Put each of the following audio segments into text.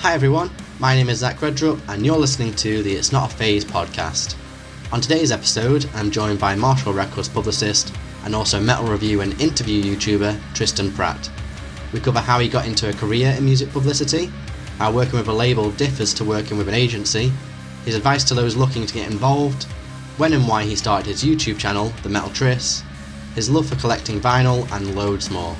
Hi everyone, my name is REDRUP and you're listening to the It's Not a Phase podcast. On today's episode, I'm joined by Marshall Records publicist and also metal review and interview YouTuber Tristan Pratt. We cover how he got into a career in music publicity, how working with a label differs to working with an agency, his advice to those looking to get involved, when and why he started his YouTube channel, The Metal Tris, his love for collecting vinyl and loads more.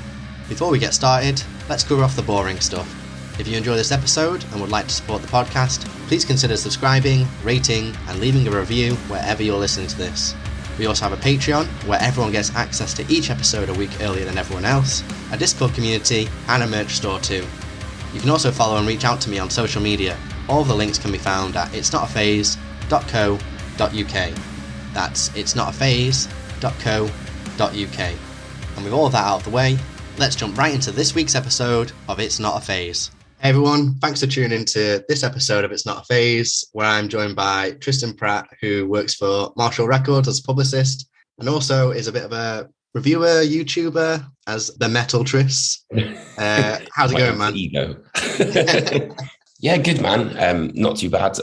Before we get started, let's cover off the boring stuff. If you enjoy this episode and would like to support the podcast, please consider subscribing, rating, and leaving a review wherever you're listening to this. We also have a Patreon where everyone gets access to each episode a week earlier than everyone else, a Discord community, and a merch store too. You can also follow and reach out to me on social media. All of the links can be found at itsnotaphase.co.uk. That's itsnotaphase.co.uk. And with all of that out of the way, let's jump right into this week's episode of It's Not a Phase. Hey everyone, thanks for tuning into this episode of It's Not a Phase, where I'm joined by Tristan Pratt, who works for Marshall Records as a publicist, and also is a bit of a reviewer, YouTuber, as the Metal Tris. How's it going, man? Ego. Yeah, good, man. Not too bad.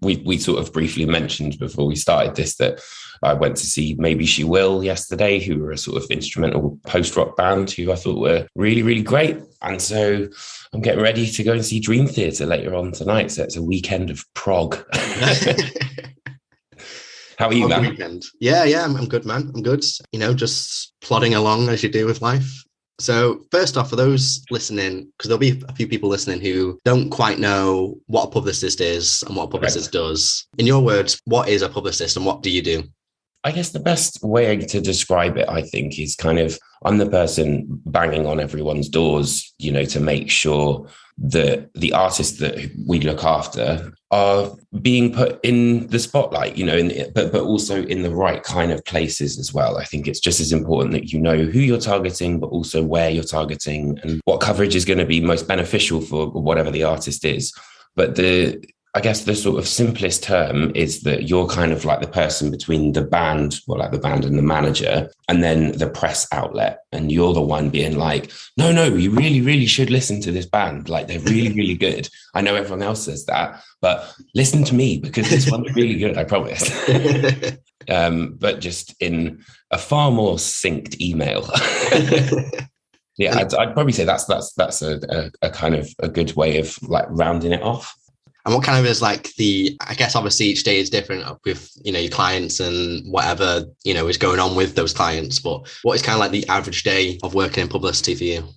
We sort of briefly mentioned before we started this that I went to see Maybe She Will yesterday, who were a sort of instrumental post-rock band who I thought were really, really great. And so I'm getting ready to go and see Dream Theater later on tonight. So it's a weekend of prog. How are you, man? Weekend. Yeah, I'm good, man. I'm good. You know, just plodding along as you do with life. So first off, for those listening, because there'll be a few people listening who don't quite know what a publicist is and what a publicist does. In your words, what is a publicist and what do you do? I guess the best way to describe it, I think, is kind of I'm the person banging on everyone's doors, you know, to make sure that the artists that we look after are being put in the spotlight, you know, but also in the right kind of places as well. I think it's just as important that you know who you're targeting, but also where you're targeting and what coverage is going to be most beneficial for whatever the artist is. But I guess the sort of simplest term is that you're kind of like the person between the band, well, like the band and the manager, and then the press outlet. And you're the one being like, no, you really, really should listen to this band. Like, they're really, really good. I know everyone else says that, but listen to me because this one's really good, I promise. But just in a far more succinct email. Yeah, I'd probably say that's a kind of a good way of like rounding it off. And what kind of is like I guess obviously each day is different with, you know, your clients and whatever, you know, is going on with those clients. But what is kind of like the average day of working in publicity for you?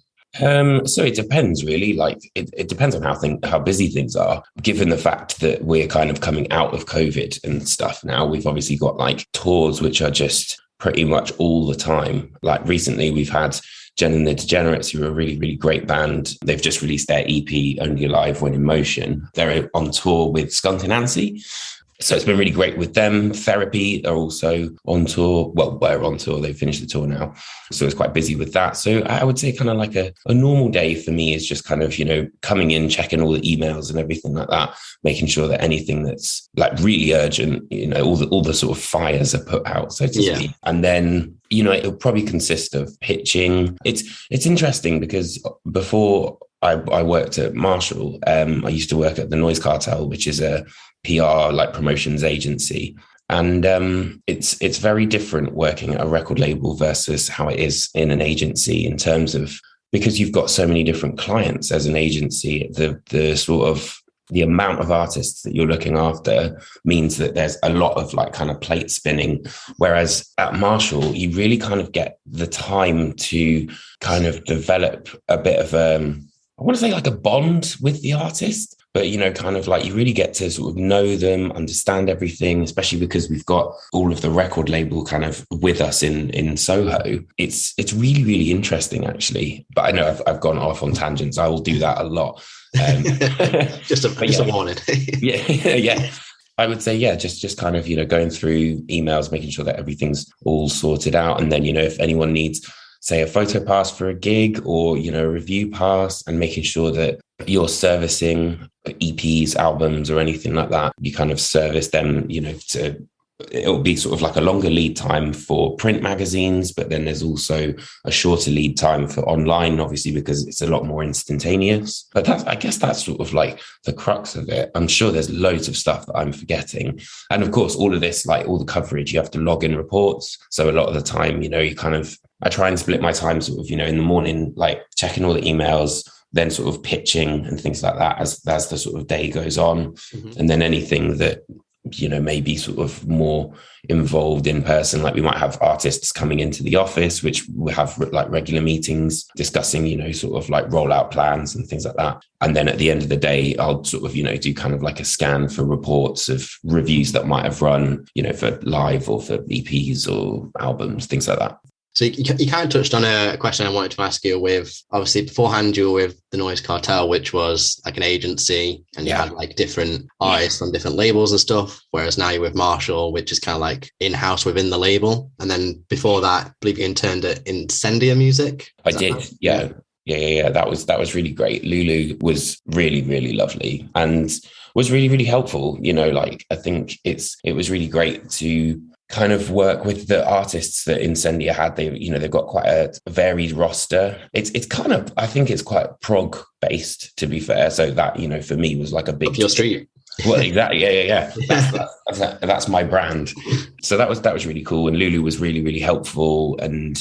So it depends really. Like it depends on how busy things are. Given the fact that we're kind of coming out of COVID and stuff now, we've obviously got like tours, which are just pretty much all the time. Like recently we've had Jen and the Degenerates, who are a really, really great band. They've just released their EP, Only Alive When in Motion. They're on tour with Skunk Anansie. So it's been really great with them. Therapy are also on tour. Well, we're on tour. They've finished the tour now. So it's quite busy with that. So I would say kind of like a normal day for me is just kind of, you know, coming in, checking all the emails and everything like that, making sure that anything that's like really urgent, you know, all the sort of fires are put out, so to speak. And then, you know, it'll probably consist of pitching. It's interesting because before I worked at Marshall, I used to work at the Noise Cartel, which is a PR like promotions agency. And it's very different working at a record label versus how it is in an agency in terms of, because you've got so many different clients as an agency, the sort of the amount of artists that you're looking after means that there's a lot of like kind of plate spinning. Whereas at Marshall, you really kind of get the time to kind of develop a bit of I want to say like a bond with the artist, but, you know, kind of like you really get to sort of know them, understand everything, especially because we've got all of the record label kind of with us in Soho. It's really, really interesting, actually. But I know I've gone off on tangents. I will do that a lot. Just a warning. Yeah. I would say, yeah, just kind of, you know, going through emails, making sure that everything's all sorted out. And then, you know, if anyone needs, say, a photo pass for a gig or, you know, a review pass, and making sure that you're servicing EPs, albums or anything like that, you kind of service them, you know, to it'll be sort of like a longer lead time for print magazines, but then there's also a shorter lead time for online, obviously, because it's a lot more instantaneous. But I guess that's sort of like the crux of it. I'm sure there's loads of stuff that I'm forgetting. And of course, all of this, like all the coverage, you have to log in reports. So a lot of the time, I try and split my time sort of, in the morning, like checking all the emails, then sort of pitching and things like that as the sort of day goes on. Mm-hmm. And then anything that, maybe sort of more involved in person, like we might have artists coming into the office, which we have like regular meetings discussing, sort of like rollout plans and things like that. And then at the end of the day, I'll sort of, do kind of like a scan for reports of reviews that might have run, for live or for EPs or albums, things like that. So you kind of touched on a question I wanted to ask you with, obviously beforehand you were with the Noise Cartel, which was like an agency, and you had like different artists on different labels and stuff. Whereas now you're with Marshall, which is kind of like in-house within the label. And then before that, I believe you interned at Incendia Music. I did. Right? Yeah. That was really great. Lulu was really, really lovely and was really, really helpful. I think it was really great to kind of work with the artists that Incendia had. They've got quite a varied roster. It's kind of, I think it's quite prog based, to be fair. So that, for me was like a big... Up your street. Well, exactly. Yeah. That's my brand. So that was really cool. And Lulu was really, really helpful. And,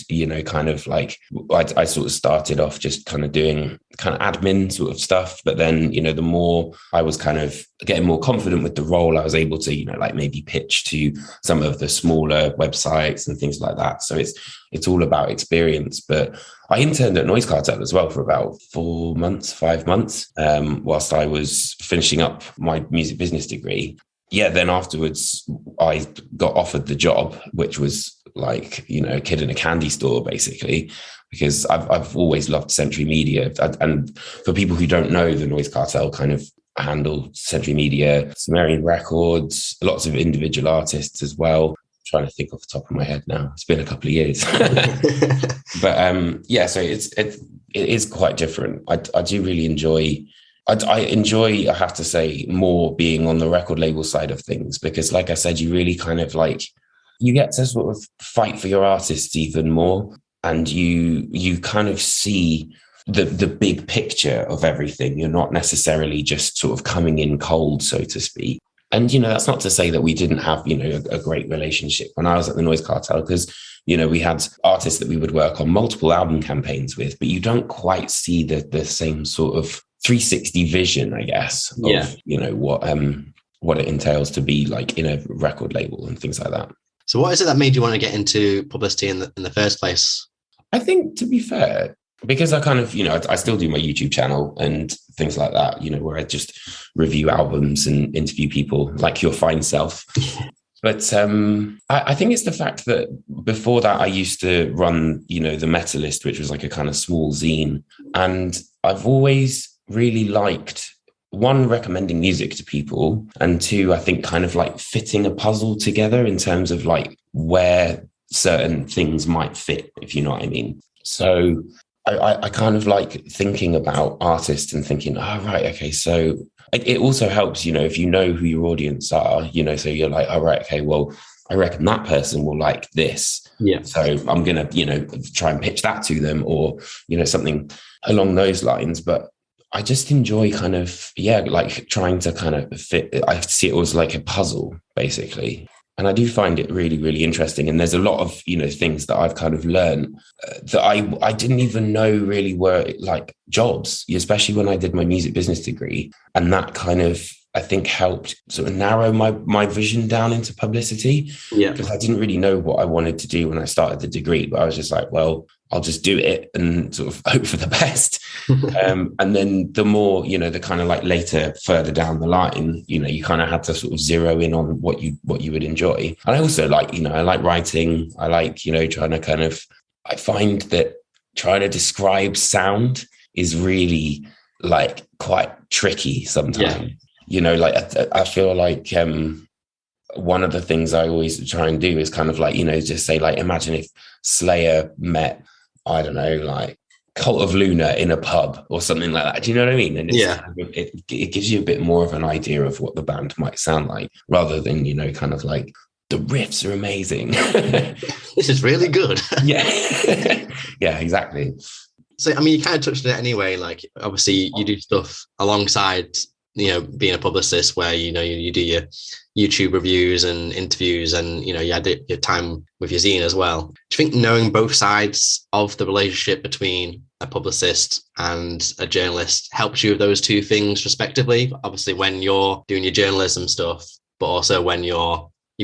kind of like, I sort of started off just kind of doing kind of admin sort of stuff. But then, the more I was kind of getting more confident with the role, I was able to, like maybe pitch to some of the smaller websites and things like that. So it's all about experience. But I interned at Noise Cartel as well for about 5 months, whilst I was finishing up my music business degree. Yeah, then afterwards, I got offered the job, which was like, a kid in a candy store, basically, because I've always loved Century Media. And for people who don't know, the Noise Cartel kind of handle Century Media, Sumerian Records, lots of individual artists as well. Trying to think off the top of my head now. It's been a couple of years. But so it is quite different. I do really enjoy, I have to say, more being on the record label side of things, because like I said, you really kind of like, you get to sort of fight for your artists even more, and you kind of see the big picture of everything. You're not necessarily just sort of coming in cold, so to speak. And, that's not to say that we didn't have, a great relationship when I was at the Noise Cartel, because, we had artists that we would work on multiple album campaigns with, but you don't quite see the same sort of 360 vision, I guess, of, what it entails to be like in a record label and things like that. So what is it that made you want to get into publicity in the first place? I think, to be fair, because I kind of, I still do my YouTube channel and things like that, where I just review albums and interview people like your fine self. But I think it's the fact that before that, I used to run, the Metalist, which was like a kind of small zine. And I've always really liked, one, recommending music to people, and two, I think kind of like fitting a puzzle together in terms of like where certain things might fit, if you know what I mean. So I kind of like thinking about artists and thinking, right, okay, so it also helps, if you know who your audience are, so you're like, right, okay, well, I reckon that person will like this. Yeah. So I'm going to, try and pitch that to them, or, something along those lines. But I just enjoy kind of, like trying to kind of fit. I see it as like a puzzle, basically. And I do find it really, really interesting. And there's a lot of, things that I've kind of learned that I didn't even know really were like jobs, especially when I did my music business degree. And that kind of, I think, helped sort of narrow my vision down into publicity. Yeah. Because I didn't really know what I wanted to do when I started the degree, but I was just like, well, I'll just do it and sort of hope for the best. And then the more, the kind of like later, further down the line, you kind of had to sort of zero in on what you would enjoy. And I also like, I like writing. I like, trying to kind of, I find that trying to describe sound is really like quite tricky sometimes. Yeah. I feel like one of the things I always try and do is kind of like, just say like, imagine if Slayer met, I don't know, like Cult of Luna in a pub or something like that. Do you know what I mean? And it gives you a bit more of an idea of what the band might sound like, rather than, kind of like the riffs are amazing. This is really good. Yeah. Yeah, exactly. So, I mean, you kind of touched on it anyway. Like, obviously, you do stuff alongside, being a publicist where, you do your YouTube reviews and interviews and, you had your time with your zine as well. Do you think knowing both sides of the relationship between a publicist and a journalist helps you with those two things respectively? Obviously, when you're doing your journalism stuff, but also when you've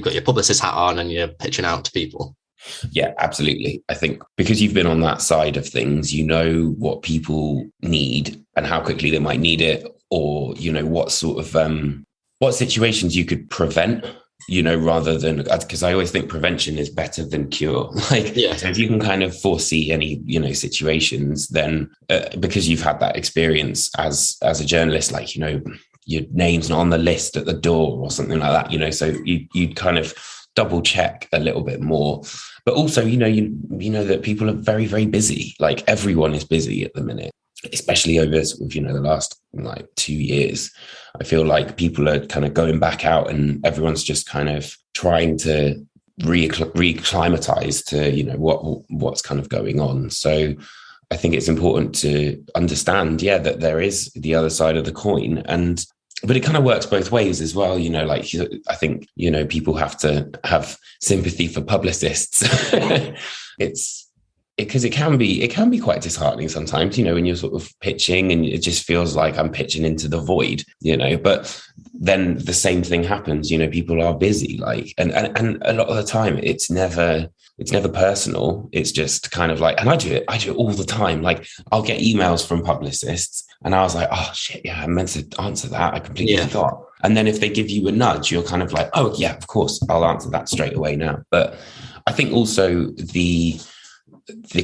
got your publicist hat on and you're pitching out to people. Yeah, absolutely. I think because you've been on that side of things, you know what people need and how quickly they might need it, or, what sort of, what situations you could prevent, rather than, because I always think prevention is better than cure. So if you can kind of foresee any, situations, then because you've had that experience as a journalist, like, your name's not on the list at the door or something like that, so you'd kind of double check a little bit more. But also, you know that people are very, very busy. Like, everyone is busy at the minute, especially over sort of, the last 2 years. I feel like people are kind of going back out and everyone's just kind of trying to re-acclimatize to, what's kind of going on. So I think it's important to understand, that there is the other side of the coin, but it kind of works both ways as well. I think, people have to have sympathy for publicists. Because it can be quite disheartening sometimes, when you're sort of pitching and it just feels like I'm pitching into the void, but then the same thing happens, people are busy, and a lot of the time it's never personal. It's just kind of like, and I do it all the time. Like, I'll get emails from publicists and I was like, oh shit, yeah, I meant to answer that. I completely forgot. And then if they give you a nudge, you're kind of like, oh yeah, of course, I'll answer that straight away now. But I think also the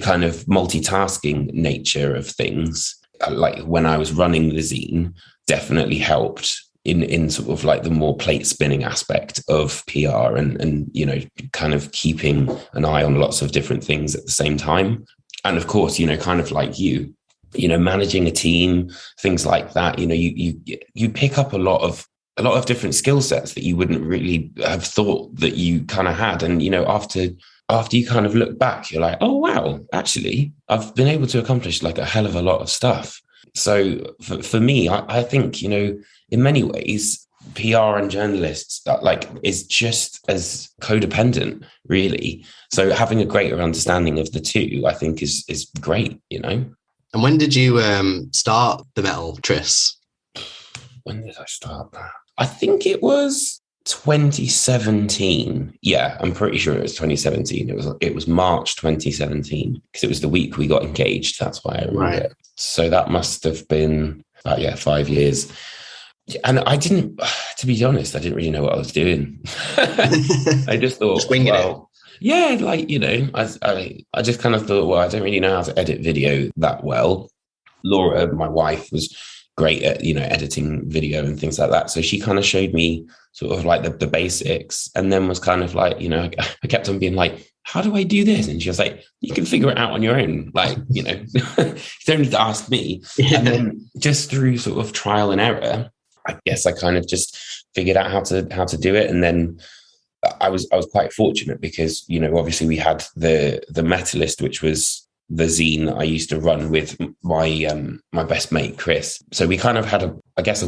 kind of multitasking nature of things, like when I was running the zine, definitely helped in sort of like the more plate spinning aspect of PR and kind of keeping an eye on lots of different things at the same time. And of course, kind of like managing a team, things like that, you pick up a lot of different skill sets that you wouldn't really have thought that you kind of had. And, after you kind of look back, you're like, oh, wow, actually, I've been able to accomplish like a hell of a lot of stuff. So for me, I think, in many ways, PR and journalists is just as codependent, really. So having a greater understanding of the two, I think is great, And when did you start the Metal, Tris? When did I start that? I think it was 2017. Yeah, I'm pretty sure it was 2017. It was March 2017 because it was the week we got engaged. That's why I remember it. So that must have been about 5 years. And I didn't, to be honest, I didn't really know what I was doing. I just thought, just winging it. Yeah, I just kind of thought, well, I don't really know how to edit video that well. Laura, my wife, was great at, editing video and things like that. So she kind of showed me sort of like the basics, and then was kind of like, I kept on being like, how do I do this? And she was like, you can figure it out on your own. Like, you don't need to ask me. Yeah. And then just through sort of trial and error, I guess I kind of just figured out how to do it. And then I was quite fortunate because, obviously we had the Metalist, which was the zine I used to run with my best mate, Chris. So we kind of had a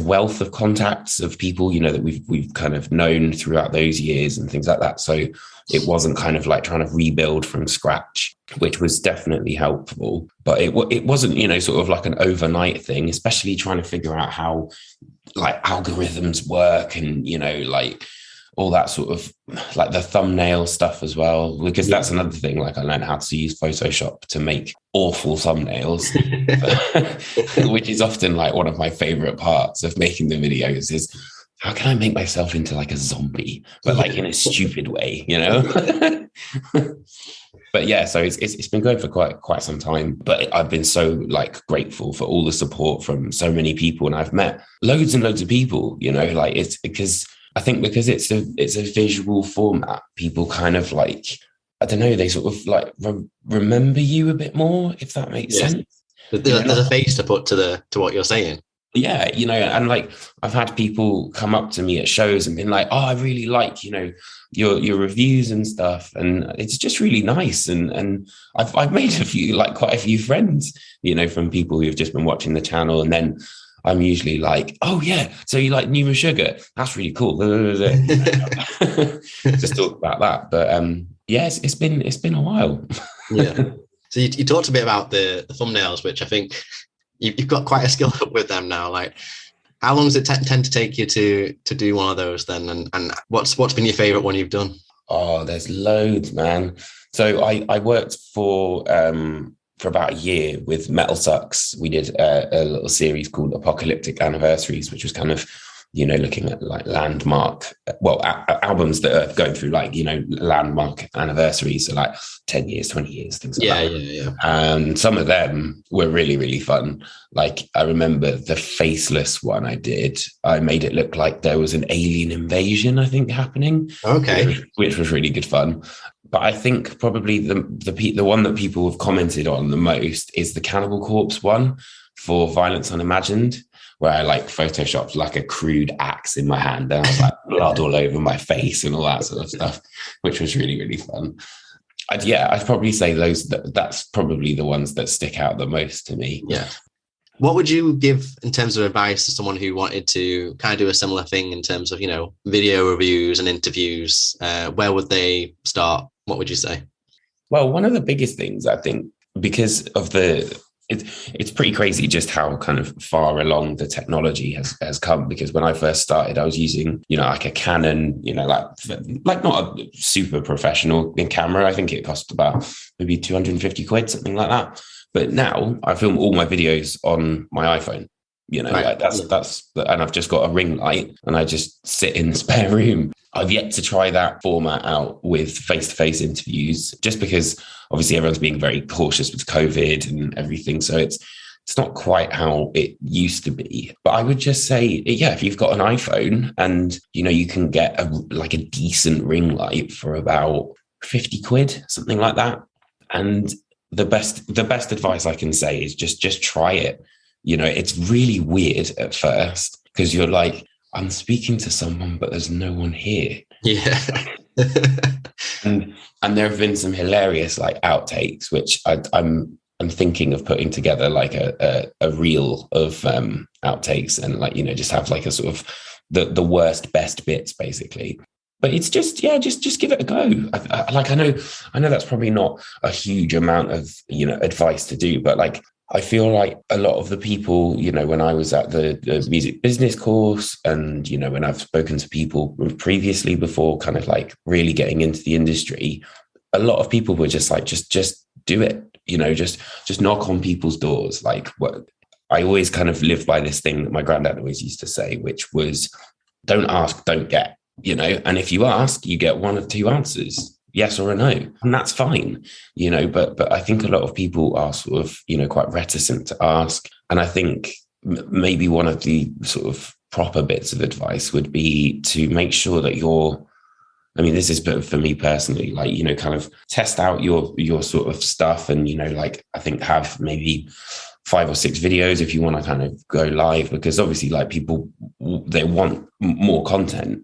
wealth of contacts of people, that we've kind of known throughout those years and things like that. So it wasn't kind of like trying to rebuild from scratch, which was definitely helpful. But it wasn't, sort of like an overnight thing, especially trying to figure out how like algorithms work and, all that sort of like the thumbnail stuff as well, because that's another thing. Like, I learned how to use Photoshop to make awful thumbnails, which is often like one of my favorite parts of making the videos is how can I make myself into like a zombie, but like in a stupid way, But yeah, so it's been going for quite some time, but I've been so like grateful for all the support from so many people, and I've met loads and loads of people, it's because I think because it's a visual format, people kind of like, I don't know, they sort of like remember you a bit more, if that makes sense. There's a face to put to what you're saying. Yeah, and like I've had people come up to me at shows and been like, "Oh, I really like, your reviews and stuff," and it's just really nice. And I've made quite a few friends, from people who've just been watching the channel, and then I'm usually like, "Oh yeah, so you like Numa Sugar? That's really cool." Just talk about that, but yes, it's been a while. Yeah. So you talked a bit about the thumbnails, which I think you've got quite a skill up with them now. Like, how long does it tend to take you to do one of those then? And what's been your favorite one you've done? Oh, there's loads, man. So I worked for about a year with Metal Sucks. We did a little series called Apocalyptic Anniversaries, which was kind of, looking at like landmark, albums that are going through like, landmark anniversaries, so like 10 years, 20 years, things like that. Yeah. And some of them were really, really fun. Like I remember the Faceless one I did. I made it look like there was an alien invasion, I think, happening. Okay. Which was really good fun. But I think probably the one that people have commented on the most is the Cannibal Corpse one for Violence Unimagined, where I like photoshopped like a crude axe in my hand and I was like blood all over my face and all that sort of stuff, which was really, really fun. I'd probably say that's probably the ones that stick out the most to me. Yeah. What would you give in terms of advice to someone who wanted to kind of do a similar thing in terms of, video reviews and interviews? Where would they start? What would you say? Well, one of the biggest things, I think, because of it's pretty crazy just how kind of far along the technology has come. Because when I first started, I was using, like a Canon, like not a super professional camera. I think it cost about maybe 250 quid, something like that. But now I film all my videos on my iPhone. Right. Like that's, and I've just got a ring light and I just sit in the spare room. I've yet to try that format out with face-to-face interviews, just because obviously everyone's being very cautious with COVID and everything. So it's not quite how it used to be. But I would just say, yeah, if you've got an iPhone and, you can get a decent ring light for about 50 quid, something like that. And the best advice I can say is just try it. It's really weird at first because you're like, I'm speaking to someone, but there's no one here. Yeah. and there have been some hilarious like outtakes, which I'm thinking of putting together like a reel of outtakes and like, just have like a sort of the worst, best bits basically. But it's just give it a go. I know that's probably not a huge amount of, advice to do, but like, I feel like a lot of the people, when I was at the music business course and, when I've spoken to people previously before kind of like really getting into the industry, a lot of people were just like, just do it, just knock on people's doors. Like what I always kind of live by this thing that my granddad always used to say, which was don't ask, don't get, and if you ask, you get one of two answers. Yes or a no, and that's fine, but I think a lot of people are sort of, quite reticent to ask. And I think maybe one of the sort of proper bits of advice would be to make sure that this is for me personally, like, kind of test out your sort of stuff and, like, I think have maybe 5 or 6 videos if you want to kind of go live, because obviously like people, they want more content,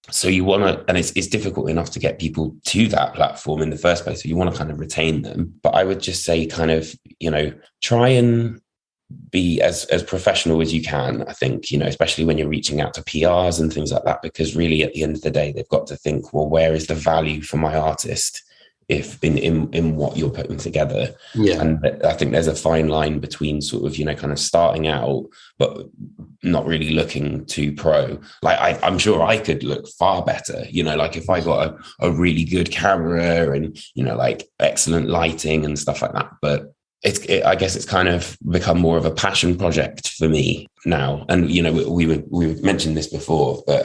So you want to, and it's difficult enough to get people to that platform in the first place. So you want to kind of retain them. But I would just say kind of, try and be as professional as you can, I think, especially when you're reaching out to PRs and things like that, because really at the end of the day, they've got to think, well, where is the value for my artist if in what you're putting together? Yeah. And I think there's a fine line between sort of, kind of starting out, but not really looking too pro. Like I'm sure I could look far better, like if I got a really good camera and, like excellent lighting and stuff like that. But I guess it's kind of become more of a passion project for me now. And, we mentioned this before, but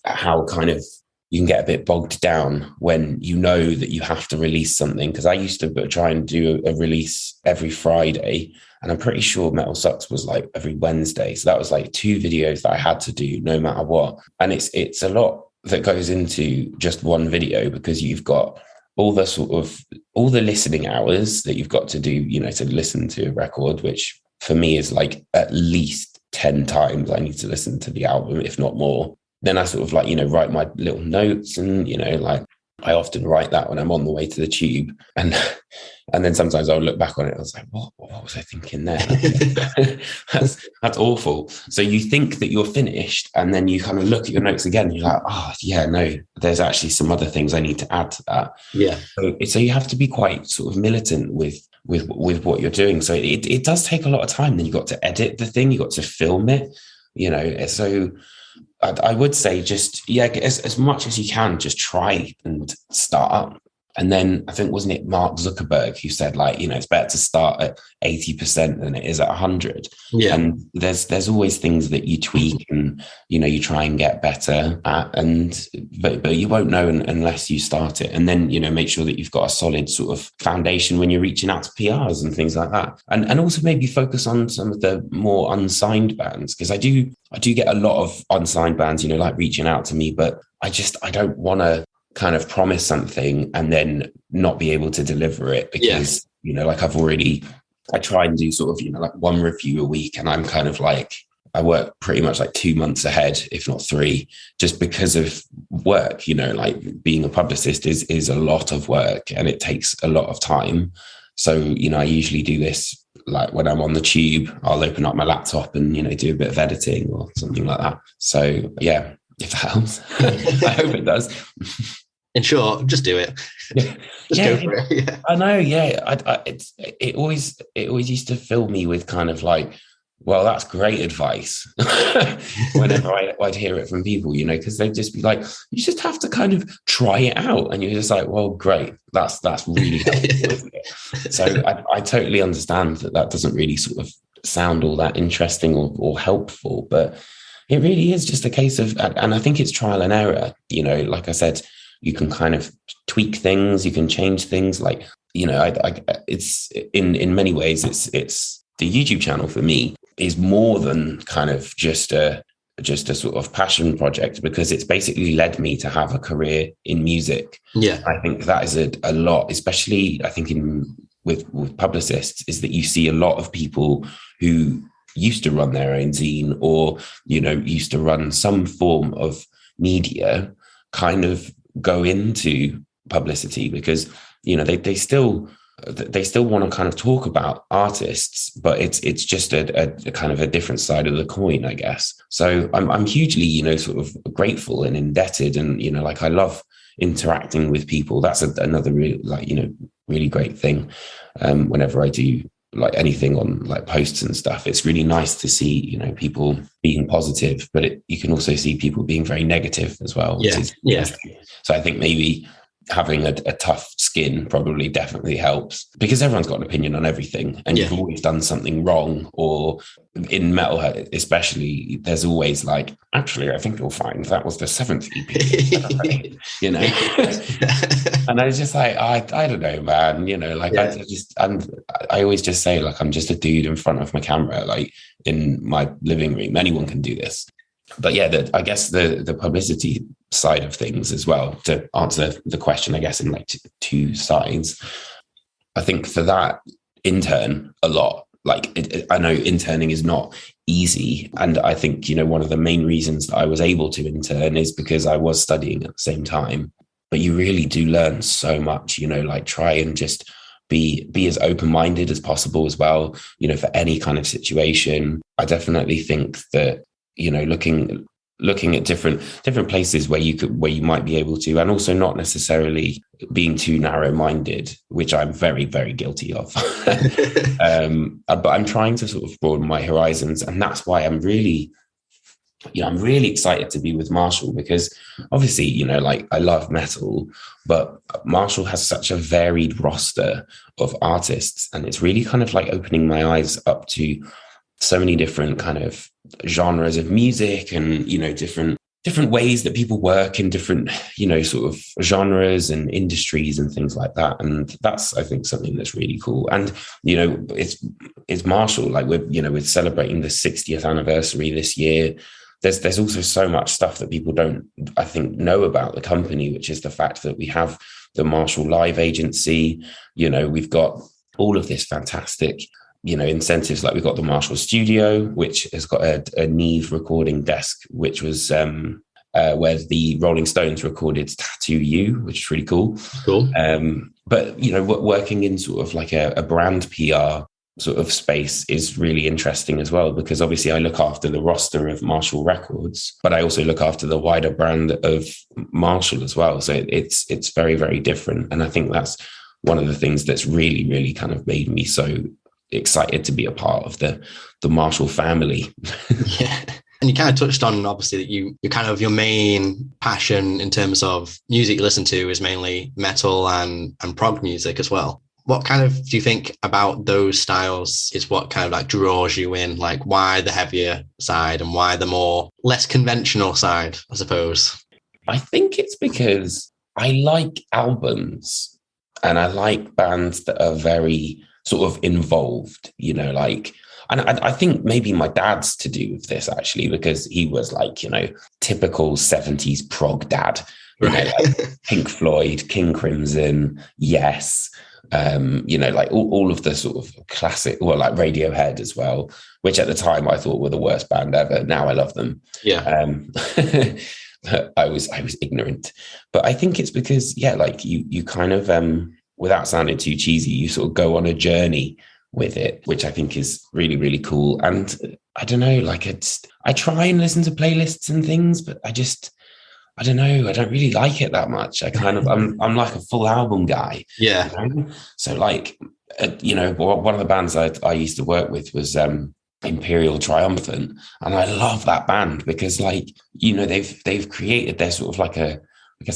how kind of you can get a bit bogged down when that you have to release something. Because I used to try and do a release every Friday, and I'm pretty sure Metal Sucks was like every Wednesday. So that was like 2 videos that I had to do no matter what. And it's a lot that goes into just one video, because you've got all the listening hours that you've got to do, to listen to a record, which for me is like at least 10 times I need to listen to the album, if not more. Then I sort of like, write my little notes, and, like I often write that when I'm on the way to the tube. And then sometimes I'll look back on it and I was like, what was I thinking there? That's awful. So you think that you're finished, and then you kind of look at your notes again, and you're like, oh yeah, no, there's actually some other things I need to add to that. Yeah. So you have to be quite sort of militant with what you're doing. So it does take a lot of time. Then you got to edit the thing, you got to film it, so I would say just, as much as you can, just try and start. And then I think, wasn't it Mark Zuckerberg who said, like, it's better to start at 80% than it is at 100. Yeah. And there's always things that you tweak and, you try and get better at, but you won't know unless you start it. And then, make sure that you've got a solid sort of foundation when you're reaching out to PRs and things like that. And also maybe focus on some of the more unsigned bands, because I do get a lot of unsigned bands, like reaching out to me, but I don't want to kind of promise something and then not be able to deliver it, because like I try and do sort of like one review a week, and I'm kind of like, I work pretty much like 2 months ahead, if not 3, just because of work. Like being a publicist is a lot of work, and it takes a lot of time. So I usually do this like when I'm on the tube. I'll open up my laptop and do a bit of editing or something like that. So yeah, if that helps. I hope it does. In short, just do it. Just go for it. Yeah. I know. Yeah. It always used to fill me with kind of like, well, that's great advice. Whenever I'd hear it from people, because they'd just be like, you just have to kind of try it out. And you're just like, well, great. That's really helpful. So I totally understand that doesn't really sort of sound all that interesting or helpful, but it really is just a case of, and I think it's trial and error. Like I said, you can kind of tweak things, you can change things. Like, it's in many ways, it's the YouTube channel for me is more than kind of just a sort of passion project, because it's basically led me to have a career in music. Yeah. I think that is a lot, especially I think with publicists, is that you see a lot of people who used to run their own zine or, used to run some form of media, kind of go into publicity, because, they still want to kind of talk about artists, but it's just a kind of a different side of the coin, I guess. So I'm hugely, sort of grateful and indebted, and, like I love interacting with people. That's another really, like, really great thing. Whenever I do like anything on like posts and stuff, it's really nice to see, people being positive, but you can also see people being very negative as well. So I think maybe having a tough skin probably definitely helps, because everyone's got an opinion on everything, and you've always done something wrong. Or in metal especially, there's always like, actually, I think you'll find that was the 7th EP, and I was just like, I don't know, man, I always just say, like, I'm just a dude in front of my camera, like in my living room. Anyone can do this. But yeah, I guess the publicity side of things as well, to answer the question, I guess, in like two sides. I think for that, intern a lot. Like, I know interning is not easy. And I think, one of the main reasons that I was able to intern is because I was studying at the same time. But you really do learn so much, like try and just be as open-minded as possible as well, for any kind of situation. I definitely think that, looking at different places where you might be able to, and also not necessarily being too narrow-minded, which I'm very, very guilty of. But I'm trying to sort of broaden my horizons, and that's why I'm really excited to be with Marshall, because obviously, like I love metal, but Marshall has such a varied roster of artists, and it's really kind of like opening my eyes up to so many different kind of genres of music, and different ways that people work in different sort of genres and industries and things like that. And that's, I think, something that's really cool. And it's Marshall, like we're celebrating the 60th anniversary this year. There's also so much stuff that people don't, I think, know about the company, which is the fact that we have the Marshall Live Agency. We've got all of this fantastic incentives. Like we've got the Marshall Studio, which has got a Neve recording desk, which was where the Rolling Stones recorded Tattoo You, which is really cool. Cool. But, working in sort of like a brand PR sort of space is really interesting as well, because obviously I look after the roster of Marshall Records, but I also look after the wider brand of Marshall as well. So it's very, very different. And I think that's one of the things that's really, really kind of made me so excited to be a part of the Marshall family. Yeah. And you kind of touched on, obviously, that you kind of your main passion in terms of music you listen to is mainly metal and prog music as well. What kind of do you think about those styles is what kind of like draws you in? Like why the heavier side and why the more less conventional side, I suppose? I think it's because I like albums and I like bands that are very sort of involved, and I think maybe my dad's to do with this actually, because he was like, typical 70s prog dad, like Pink Floyd, King Crimson, Yes, like all of the sort of classic, like Radiohead as well, which at the time I thought were the worst band ever. Now I love them. Yeah. I was ignorant, but I think it's because, like you kind of, without sounding too cheesy, you sort of go on a journey with it, which I think is really, really cool. And I don't know, like I try and listen to playlists and things, but I don't know, I don't really like it that much. I'm like a full album guy. Yeah. So like, one of the bands I used to work with was Imperial Triumphant. And I love that band because they've created their sort of like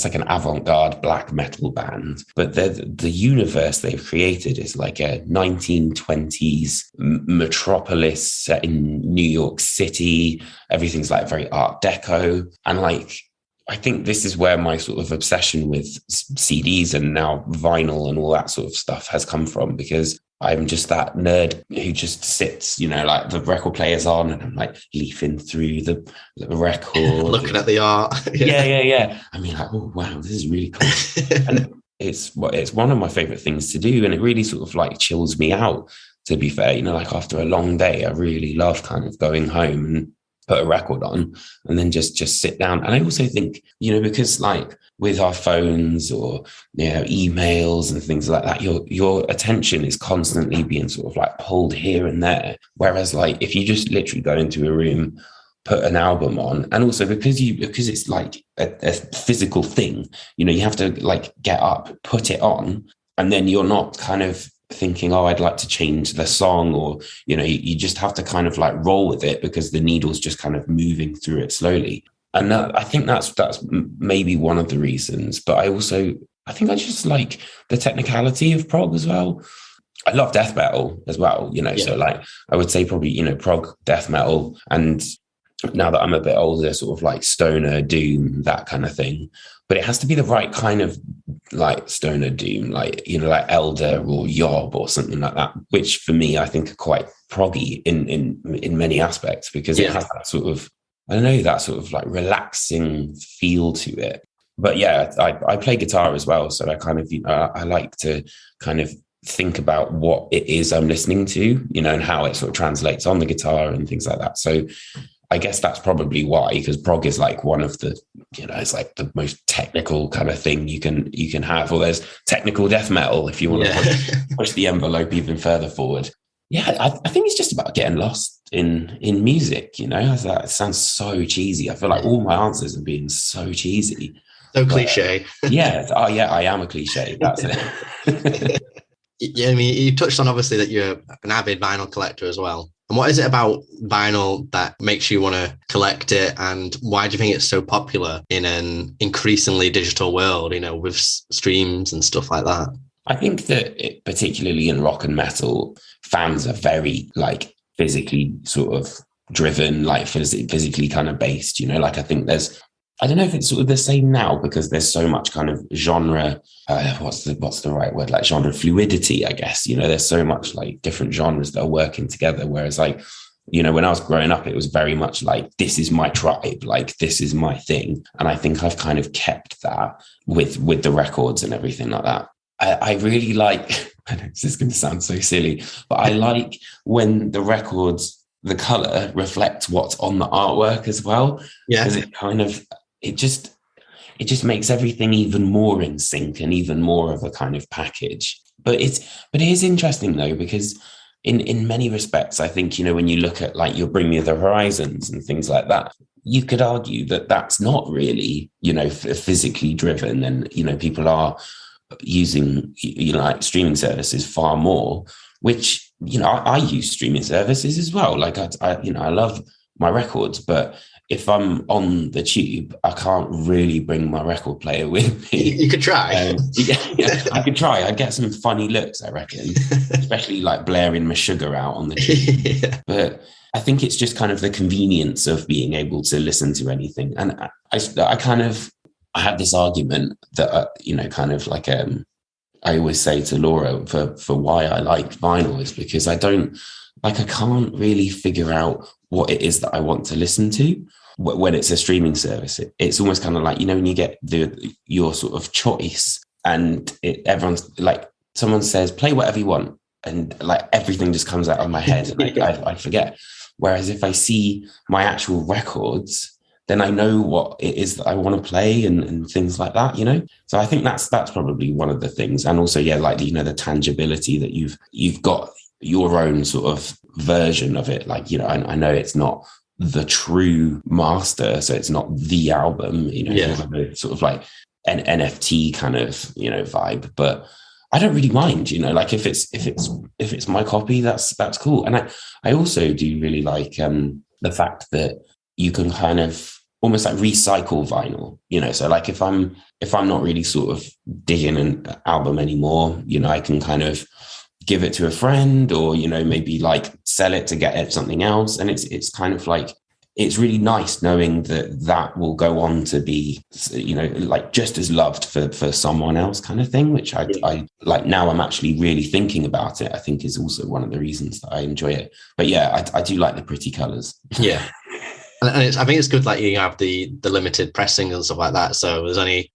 like an avant-garde black metal band, but the universe they've created is like a 1920s metropolis set in New York City. Everything's like very Art Deco. And I think this is where my sort of obsession with CDs and now vinyl and all that sort of stuff has come from, because I'm just that nerd who just sits, like the record player's on and I'm like leafing through the record. Looking at the art. Yeah. I mean, like, oh, wow, this is really cool. And it's one of my favorite things to do. And it really sort of like chills me out, to be fair. Like after a long day, I really love kind of going home and put a record on and then just sit down. And I also think, because like with our phones or emails and things like that, your attention is constantly being sort of like pulled here and there. Whereas like if you just literally go into a room, put an album on, and also because it's like a physical thing, you have to like get up, put it on, and then you're not kind of thinking, oh, I'd like to change the song, or you just have to kind of like roll with it because the needle's just kind of moving through it slowly. And I think that's maybe one of the reasons. But I think I just like the technicality of prog as well. I love death metal as well, so like I would say probably prog, death metal, and now that I'm a bit older, sort of like stoner doom, that kind of thing. But it has to be the right kind of like stoner doom, like like Elder or Yob or something like that, which for me I think are quite proggy in many aspects, because it has that sort of, I don't know, that sort of like relaxing feel to it. But yeah, I play guitar as well, so I kind of I like to kind of think about what it is I'm listening to, and how it sort of translates on the guitar and things like that. So I guess that's probably why, because prog is like one of the, it's like the most technical kind of thing you can have. Or there's technical death metal if you want to push the envelope even further forward. Yeah, I think it's just about getting lost in music. It sounds so cheesy. I feel like all my answers are being so cheesy. So cliche. Yeah. Oh yeah, I am a cliche. That's it. Yeah, I mean, you touched on obviously that you're an avid vinyl collector as well. And what is it about vinyl that makes you want to collect it? And why do you think it's so popular in an increasingly digital world, with streams and stuff like that? I think that particularly in rock and metal, fans are very like physically sort of driven, like physically kind of based, like I think I don't know if it's sort of the same now, because there's so much kind of genre, what's the right word? Like genre fluidity, I guess, there's so much like different genres that are working together. Whereas like, when I was growing up, it was very much like, this is my tribe, like this is my thing. And I think I've kind of kept that with the records and everything like that. I really like, I know this is going to sound so silly, but I like when the records, the color reflects what's on the artwork as well. Yeah. Because it just makes everything even more in sync and even more of a kind of package. But it is interesting though, because in many respects, I think, when you look at like your Bring Me the Horizons and things like that, you could argue that that's not really, physically driven, and, people are using, like streaming services far more, which, I use streaming services as well. Like I love my records, but if I'm on the tube, I can't really bring my record player with me. You could try. Yeah, I could try. I'd get some funny looks, I reckon, especially like blaring my sugar out on the tube. Yeah. But I think it's just kind of the convenience of being able to listen to anything. And I have this argument that, kind of like I always say to Laura for why I like vinyl is because I can't really figure out what it is that I want to listen to when it's a streaming service. It's almost kind of like, when you get your sort of choice and everyone's like, someone says, play whatever you want. And like everything just comes out of my head. And I forget. Whereas if I see my actual records, then I know what it is that I want to play and things like that, So I think that's probably one of the things. And also, yeah, like, the tangibility that you've got your own sort of version of it. Like, I know it's not the true master, so it's not the album, sort of like an NFT kind of, vibe, but I don't really mind, like if it's my copy, that's cool. And I also do really like the fact that you can kind of almost like recycle vinyl, so like if I'm not really sort of digging an album anymore, I can kind of give it to a friend or, maybe like sell it to get something else. And it's kind of like, it's really nice knowing that will go on to be, like just as loved for someone else kind of thing, which I like now I'm actually really thinking about it. I think is also one of the reasons that I enjoy it. But yeah, I do like the pretty colors. Yeah. And I think it's good, like you have the limited pressing and stuff like that. So there's only,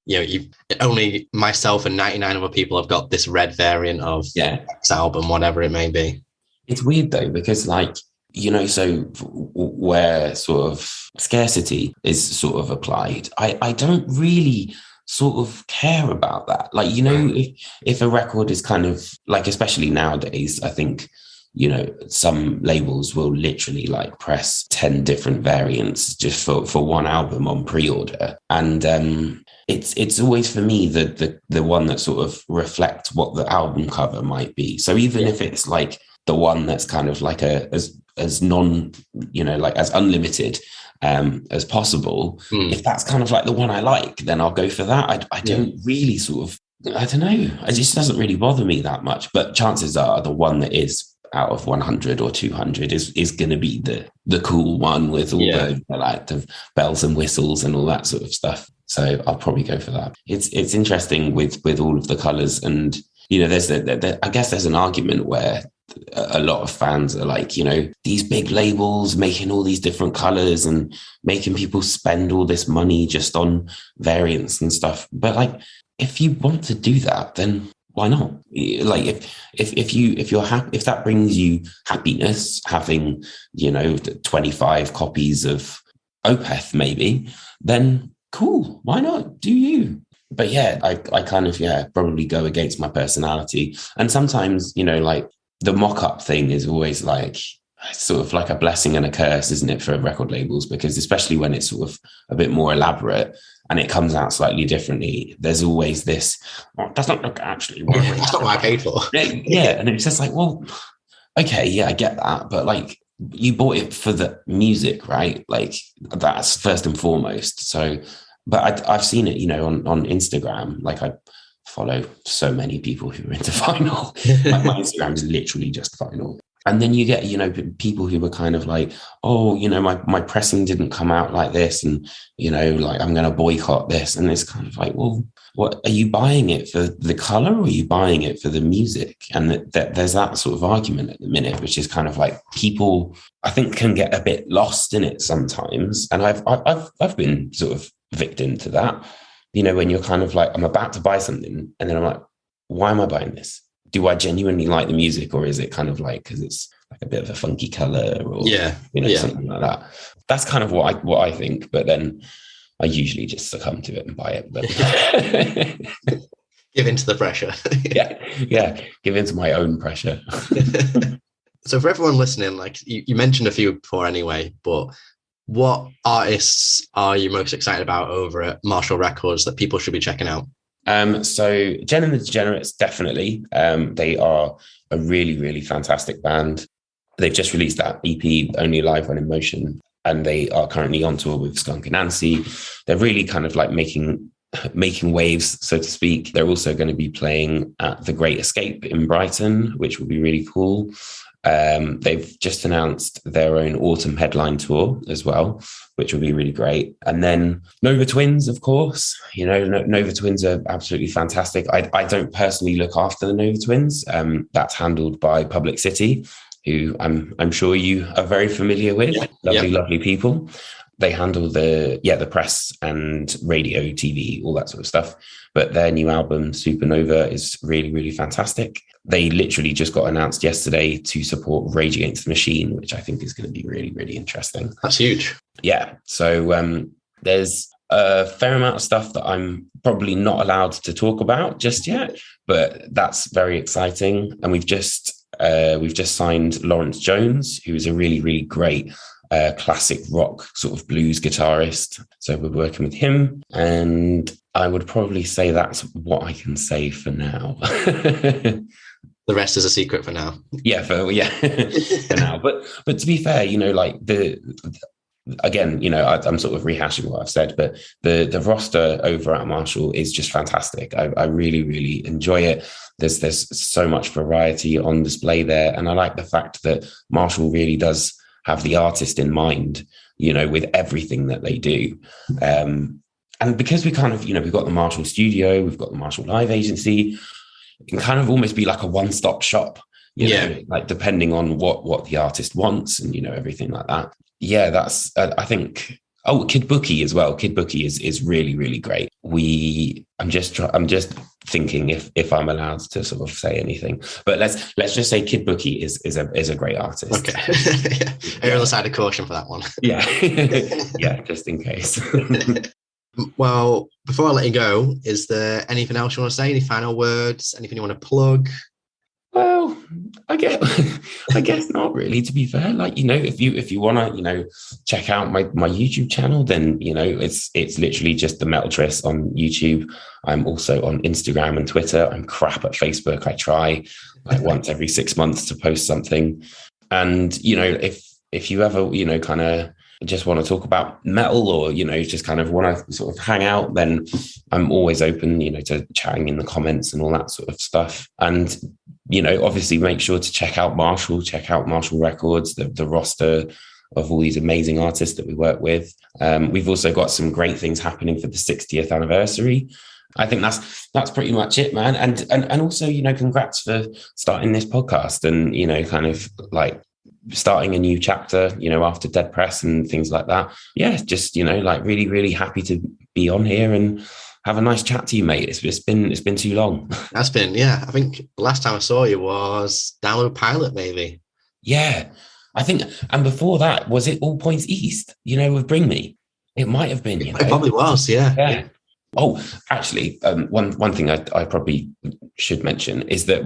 only myself and 99 other people have got this red variant of X album, whatever it may be. It's weird though, because like, so where sort of scarcity is sort of applied, I don't really sort of care about that. Like, if a record is kind of like, especially nowadays, I think, some labels will literally like press 10 different variants just for one album on pre-order. And it's always for me the one that sort of reflects what the album cover might be. So even if it's like the one that's kind of like as non, like as unlimited as possible, if that's kind of like the one I like, then I'll go for that. I don't really sort of, I don't know. It just doesn't really bother me that much. But chances are the one that is out of 100 or 200 is going to be the cool one with all the bells and whistles and all that sort of stuff. So I'll probably go for that. It's interesting with all of the colors, and there's I guess there's an argument where a lot of fans are like, these big labels making all these different colors and making people spend all this money just on variants and stuff. But like, if you want to do that, then why not? Like if you're happy, if that brings you happiness, having 25 copies of Opeth maybe, then cool. Why not? Do you? But yeah, I kind of probably go against my personality. And sometimes like the mock-up thing is always like sort of like a blessing and a curse, isn't it, for record labels? Because especially when it's sort of a bit more elaborate and it comes out slightly differently, there's always this, well, it doesn't look actually what that's not what I paid for. Yeah. And it's just like, well, okay, yeah, I get that. But like, you bought it for the music, right? Like that's first and foremost. So, but I've seen it, on Instagram. Like I follow so many people who are into vinyl. Like my Instagram is literally just vinyl. And then you get, people who were kind of like, oh, my pressing didn't come out like this. And, like, I'm going to boycott this. And it's kind of like, well, what are you buying it for the color or are you buying it for the music? And there's that sort of argument at the minute, which is kind of like people, I think, can get a bit lost in it sometimes. And I've been sort of victim to that, when you're kind of like, I'm about to buy something and then I'm like, why am I buying this? Do I genuinely like the music, or is it kind of like because it's like a bit of a funky color, or something like that? That's kind of what I think. But then I usually just succumb to it and buy it. But give into the pressure. yeah, give into my own pressure. So for everyone listening, like you mentioned a few before anyway, but what artists are you most excited about over at Marshall Records that people should be checking out? So Jen and the Degenerates, definitely. They are a really, really fantastic band. They've just released that EP, Only Alive When in Motion, and they are currently on tour with Skunk and Nancy. They're really kind of like making waves, so to speak. They're also going to be playing at the Great Escape in Brighton, which will be really cool. They've just announced their own autumn headline tour as well, which will be really great. And then Nova Twins, of course. Nova Twins are absolutely fantastic. I don't personally look after the Nova Twins. That's handled by Publicity, who I'm sure you are very familiar with. Lovely people. They handle the press and radio, TV, all that sort of stuff. But their new album, Supernova, is really, really fantastic. They literally just got announced yesterday to support Rage Against the Machine, which I think is going to be really, really interesting. That's huge. Yeah. So there's a fair amount of stuff that I'm probably not allowed to talk about just yet, but that's very exciting. And we've just signed Lawrence Jones, who is a really, really great classic rock sort of blues guitarist. So we're working with him, and I would probably say that's what I can say for now. The rest is a secret for now. For now. But to be fair, I'm sort of rehashing what I've said, but the roster over at Marshall is just fantastic. I really, really enjoy it. There's so much variety on display there, and I like the fact that Marshall really does have the artist in mind, with everything that they do. And because we kind of, we've got the Marshall studio, we've got the Marshall Live Agency, it can kind of almost be like a one-stop shop, like depending on what the artist wants and, everything like that. Yeah, that's, I think, Kid Bookie as well. Kid Bookie is really, really great. I'm just thinking if I'm allowed to sort of say anything, but let's just say Kid Bookie is a great artist. Okay. Err on the side of caution for that one. Yeah, just in case. Well, before I let you go, is there anything else you want to say? Any final words? Anything you want to plug? Well, I guess not really, to be fair. Like, if you want to, check out my YouTube channel, then, it's literally just the Metal Tris on YouTube. I'm also on Instagram and Twitter. I'm crap at Facebook. I try like once every 6 months to post something. And, if you ever, kind of just want to talk about metal, or, just kind of want to sort of hang out, then I'm always open, to chatting in the comments and all that sort of stuff. And, obviously make sure to check out Marshall Records, the roster of all these amazing artists that we work with. We've also got some great things happening for the 60th anniversary. I think that's pretty much it, man. And also, congrats for starting this podcast and, kind of like starting a new chapter, after Dead Press and things like that. Yeah, just, like really, really happy to be on here and have a nice chat to you, mate. It's been too long. That's been, I think the last time I saw you was Download Pilot, maybe. Yeah, I think, and before that, was it All Points East, with Bring Me? It might have been, It probably was, yeah. Oh, actually, one thing I probably should mention is that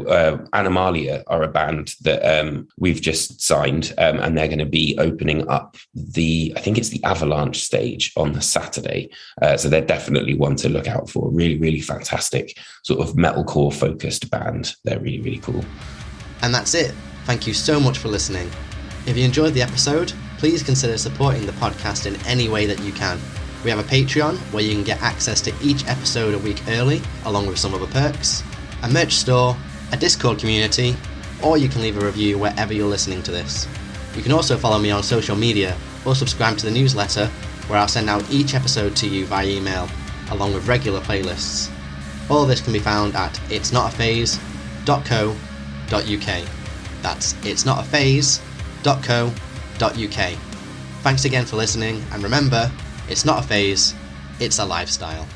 Animalia are a band that we've just signed, and they're going to be opening up I think it's the Avalanche stage on the Saturday. So they're definitely one to look out for. Really, really fantastic sort of metalcore focused band. They're really, really cool. And that's it. Thank you so much for listening. If you enjoyed the episode, please consider supporting the podcast in any way that you can. We have a Patreon where you can get access to each episode a week early, along with some other perks, a merch store, a Discord community, or you can leave a review wherever you're listening to this. You can also follow me on social media or subscribe to the newsletter, where I'll send out each episode to you via email, along with regular playlists. All of this can be found at itsnotaphase.co.uk. That's itsnotaphase.co.uk. Thanks again for listening, and remember, it's not a phase, it's a lifestyle.